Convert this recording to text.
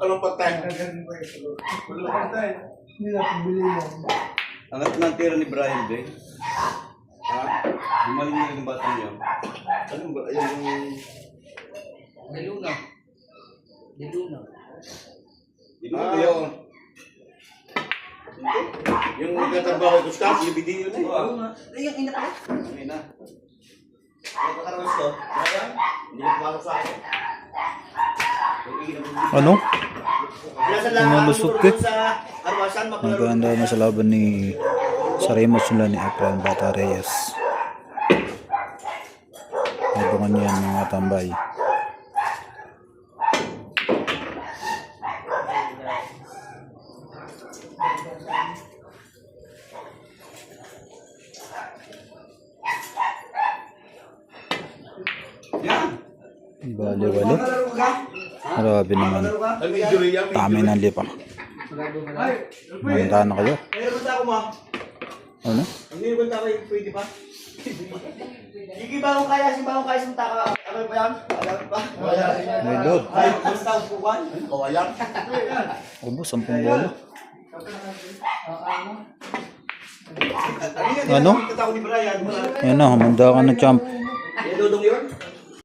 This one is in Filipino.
Anong pagtayo? Hindi na pabili yan. Ang ng tira ni Brian Day. Ha? Gumaling na yung batang niya. Ano ba? Yung... Diluna. Yun. Yung nagtatrabaho ko sa kasi, yung video na Ay, yung ina pala. Ang ina. Ano pagkarawas ko? Hindi ko pumasok sa akin. Ano? Pinasalaan Lumalusot eh. sa arwasan, Maganda na sa laban ni Saremo sila ni Efrain Bata Reyes. Abangan niya ang mga tambay. Bali-wali. Grabe naman. Dami ng lipa. Manda na kayo. Meron ba ako mo? Ano? Hindi ba tayo pwede pa? Hindi ba akong kaya sa taka? Ano ba yan? Alam pa? May load. Ay, basta ang puwan. Kawayan. Ubus, 10 bola. Ano? Ito ako ni Brian. Yan na, humanda ka na champ. Yung dudong yun?